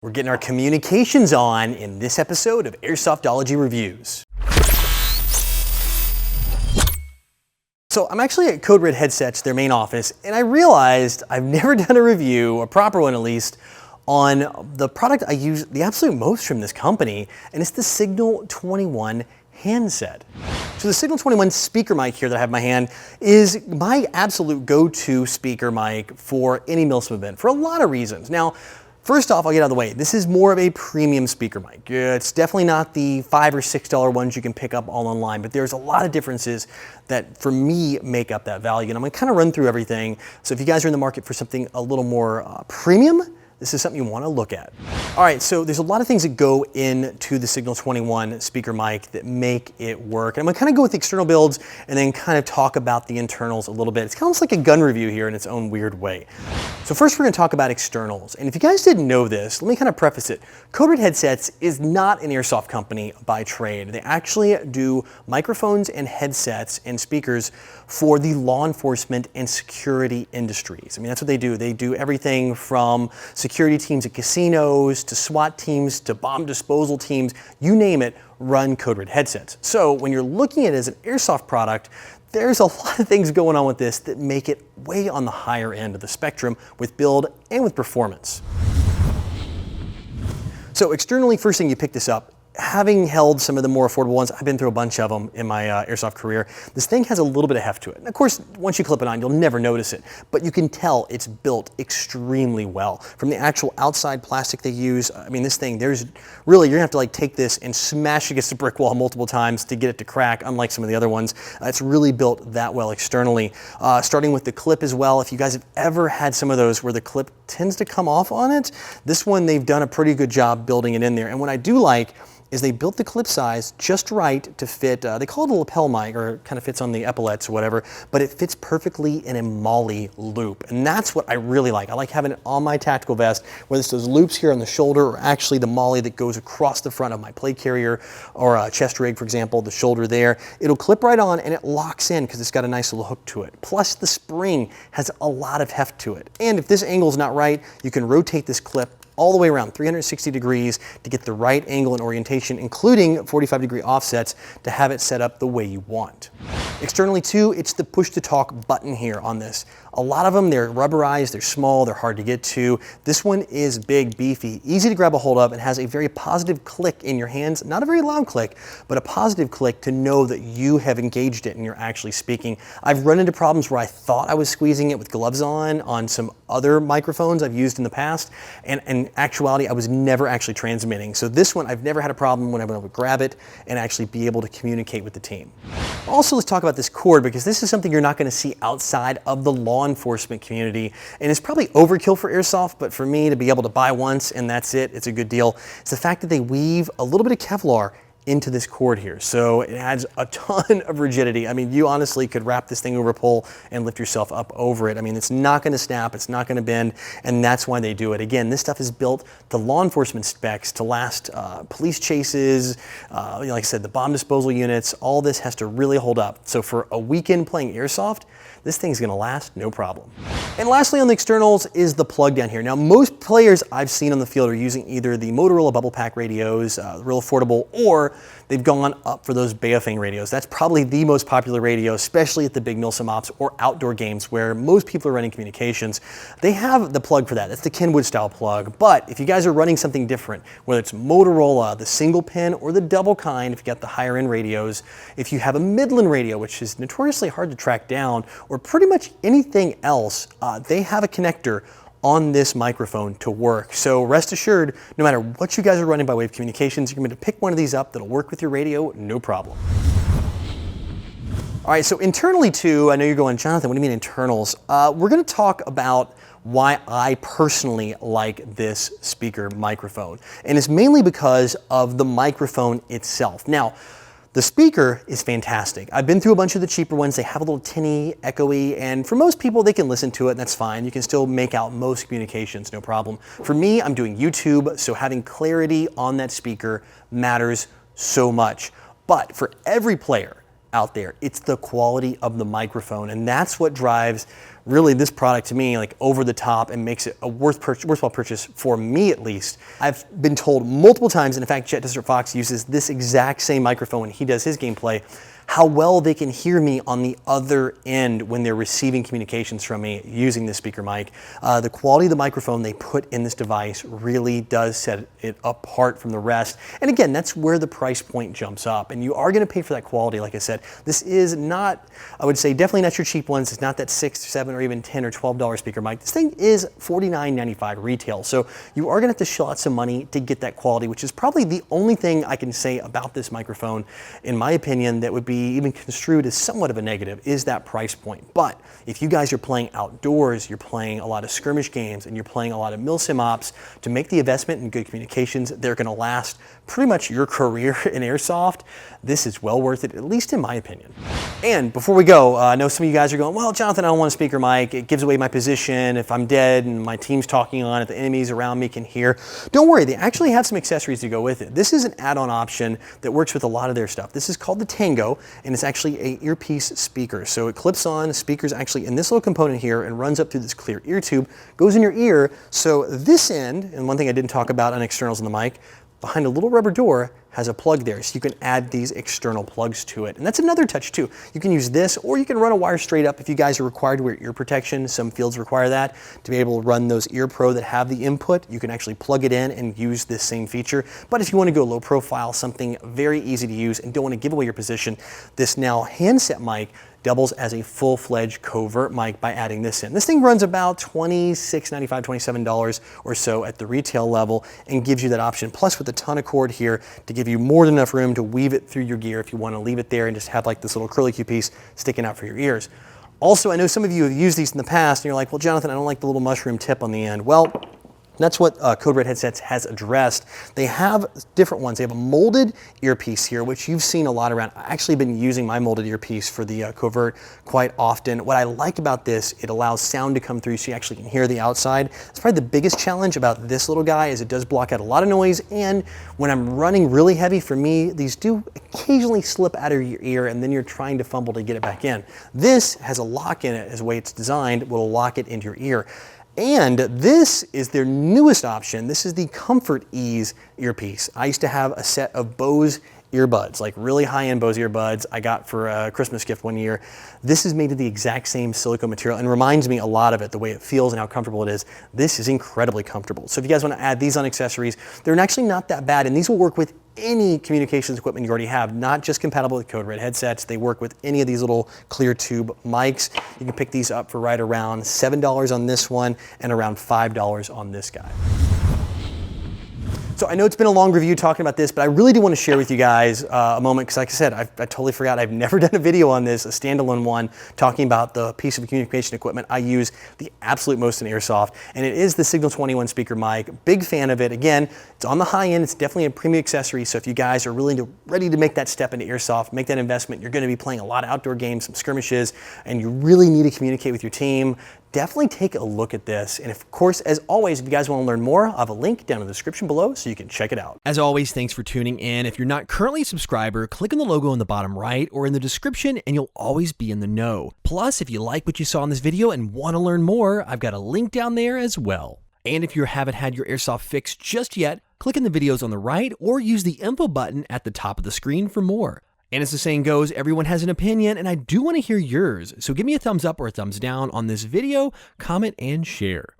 We're getting our communications on in this episode of Airsoftology Reviews. So I'm actually at Code Red Headsets, their main office, and I realized I've never done a review, a proper one at least, on the product I use the absolute most from this company, and it's the Signal 21 handset. So the Signal 21 speaker mic here that I have in my hand is my absolute go-to speaker mic for any MILSM event for a lot of reasons. Now, first off, I'll get out of the way. This is more of a premium speaker mic. It's definitely not the $5 or $6 ones you can pick up all online, but there's a lot of differences that, for me, make up that value. And I'm gonna kind of run through everything. So if you guys are in the market for something a little more premium, this is something you want to look at. All right, so there's a lot of things that go into the Signal 21 speaker mic that make it work. And I'm gonna kind of go with the external builds and then kind of talk about the internals a little bit. It's kind of almost like a gun review here in its own weird way. So first we're gonna talk about externals. And if you guys didn't know this, let me kind of preface it. Code Red Headsets is not an airsoft company by trade. They actually do microphones and headsets and speakers for the law enforcement and security industries. I mean, that's what they do. They do everything from security teams at casinos, to SWAT teams, to bomb disposal teams, you name it, run Code Red headsets. So when you're looking at it as an airsoft product, there's a lot of things going on with this that make it way on the higher end of the spectrum with build and with performance. So externally, first thing you pick this up, having held some of the more affordable ones, I've been through a bunch of them in my airsoft career, this thing has a little bit of heft to it. And of course, once you clip it on, you'll never notice it, but you can tell it's built extremely well. From the actual outside plastic they use, I mean, this thing, there's really, you're gonna have to like take this and smash it against a brick wall multiple times to get it to crack, unlike some of the other ones. It's really built that well externally. Starting with the clip as well, if you guys have ever had some of those where the clip tends to come off on it, this one, they've done a pretty good job building it in there. And what I do like is they built the clip size just right to fit, they call it a lapel mic, or it kind of fits on the epaulets or whatever, but it fits perfectly in a MOLLE loop. And that's what I really like. I like having it on my tactical vest, whether it's those loops here on the shoulder or actually the MOLLE that goes across the front of my plate carrier or a chest rig, for example, the shoulder there. It'll clip right on and it locks in because it's got a nice little hook to it. Plus the spring has a lot of heft to it. And if this angle is not right, you can rotate this clip all the way around 360 degrees to get the right angle and orientation, including 45-degree offsets to have it set up the way you want. Externally too, it's the push to talk button here on this. A lot of them, they're rubberized, they're small, they're hard to get to. This one is big, beefy, easy to grab a hold of, and has a very positive click in your hands. Not a very loud click, but a positive click to know that you have engaged it and you're actually speaking. I've run into problems where I thought I was squeezing it with gloves on some other microphones I've used in the past, and in actuality, I was never actually transmitting. So this one, I've never had a problem when I've been able to grab it and actually be able to communicate with the team. Also, let's talk about this cord, because this is something you're not going to see outside of the law enforcement community, and it's probably overkill for airsoft, but for me to be able to buy once and that's it, it's a good deal. It's the fact that they weave a little bit of Kevlar into this cord here, so it adds a ton of rigidity. I mean, you honestly could wrap this thing over a pole and lift yourself up over it. I mean, it's not going to snap, it's not going to bend, and that's why they do it. Again, this stuff is built to law enforcement specs to last police chases, like I said, the bomb disposal units. All this has to really hold up. So for a weekend playing airsoft, this thing's gonna last no problem. And lastly on the externals is the plug down here. Now, most players I've seen on the field are using either the Motorola bubble pack radios, real affordable, or they've gone up for those Baofeng radios. That's probably the most popular radio, especially at the big MILSM ops or outdoor games where most people are running communications. They have the plug for that. That's the Kenwood style plug. But if you guys are running something different, whether it's Motorola, the single pin, or the double kind, if you got the higher end radios, if you have a Midland radio, which is notoriously hard to track down, or pretty much anything else, they have a connector on this microphone to work. So rest assured, no matter what you guys are running by way of communications, you're going to pick one of these up that'll work with your radio, no problem. All right, so internally too, I know you're going, Jonathan, what do you mean internals? We're going to talk about why I personally like this speaker microphone. And it's mainly because of the microphone itself. Now, the speaker is fantastic. I've been through a bunch of the cheaper ones. They have a little tinny, echoey, and for most people, they can listen to it, and that's fine. You can still make out most communications, no problem. For me, I'm doing YouTube, so having clarity on that speaker matters so much. But for every player out there. It's the quality of the microphone, and that's what drives really this product to me like over the top and makes it a worthwhile purchase for me at least. I've been told multiple times, and in fact Jet Desert Fox uses this exact same microphone when he does his gameplay, how well they can hear me on the other end when they're receiving communications from me using this speaker mic. The quality of the microphone they put in this device really does set it apart from the rest. And again, that's where the price point jumps up. And you are gonna pay for that quality, like I said. This is not, I would say, definitely not your cheap ones. It's not that $6, $7, or even $10 or $12 speaker mic. This thing is $49.95 retail. So you are gonna have to shell out some money to get that quality, which is probably the only thing I can say about this microphone, in my opinion, that would be even construed as somewhat of a negative, is that price point. But if you guys are playing outdoors, you're playing a lot of skirmish games, and you're playing a lot of milsim ops, to make the investment in good communications, they're gonna last pretty much your career in airsoft. This is well worth it, at least in my opinion. And before we go, I know some of you guys are going, well, Jonathan, I don't want a speaker mic. It gives away my position. If I'm dead and my team's talking on it, the enemies around me can hear. Don't worry, they actually have some accessories to go with it. This is an add-on option that works with a lot of their stuff. This is called the Tango, and it's actually a earpiece speaker. So it clips on, the speaker's actually in this little component here and runs up through this clear ear tube, goes in your ear. So this end, and one thing I didn't talk about on externals on the mic, behind a little rubber door has a plug there, so you can add these external plugs to it. And that's another touch too. You can use this, or you can run a wire straight up if you guys are required to wear ear protection. Some fields require that to be able to run those Ear Pro that have the input. You can actually plug it in and use this same feature. But if you want to go low profile, something very easy to use and don't want to give away your position, this now handset mic doubles as a full-fledged covert mic by adding this in. This thing runs about $26.95, $27 or so at the retail level and gives you that option. Plus with a ton of cord here to give you more than enough room to weave it through your gear if you want to leave it there and just have like this little curlicue piece sticking out for your ears. Also, I know some of you have used these in the past and you're like, well, Jonathan, I don't like the little mushroom tip on the end. Well, that's what Code Red Headsets has addressed. They have different ones. They have a molded earpiece here, which you've seen a lot around. I've actually been using my molded earpiece for the Covert quite often. What I like about this, it allows sound to come through so you actually can hear the outside. It's probably the biggest challenge about this little guy is it does block out a lot of noise, and when I'm running really heavy, for me, these do occasionally slip out of your ear and then you're trying to fumble to get it back in. This has a lock in it, as the way it's designed, will lock it into your ear. And this is their newest option. This is the Comfort Ease earpiece. I used to have a set of Bose earbuds, like really high-end Bose earbuds I got for a Christmas gift one year. This is made of the exact same silicone material and reminds me a lot of it, the way it feels and how comfortable it is. This is incredibly comfortable. So if you guys want to add these on accessories, they're actually not that bad, and these will work with any communications equipment you already have, not just compatible with Code Red headsets. They work with any of these little clear tube mics. You can pick these up for right around $7 on this one and around $5 on this guy. So I know it's been a long review talking about this, but I really do want to share with you guys a moment, because like I said, I totally forgot. I've never done a video on this, a standalone one, talking about the piece of communication equipment I use the absolute most in Airsoft, and it is the Signal 21 speaker mic. Big fan of it. Again, it's on the high end. It's definitely a premium accessory, so if you guys are really ready to make that step into Airsoft, make that investment, you're going to be playing a lot of outdoor games, some skirmishes, and you really need to communicate with your team, definitely take a look at this. And of course, as always, if you guys want to learn more, I have a link down in the description below so you can check it out. As always, thanks for tuning in. If you're not currently a subscriber, click on the logo in the bottom right or in the description and you'll always be in the know. Plus, if you like what you saw in this video and want to learn more, I've got a link down there as well. And if you haven't had your Airsoft fixed just yet, click on the videos on the right or use the info button at the top of the screen for more. And as the saying goes, everyone has an opinion, and I do want to hear yours. So give me a thumbs up or a thumbs down on this video, comment, and share.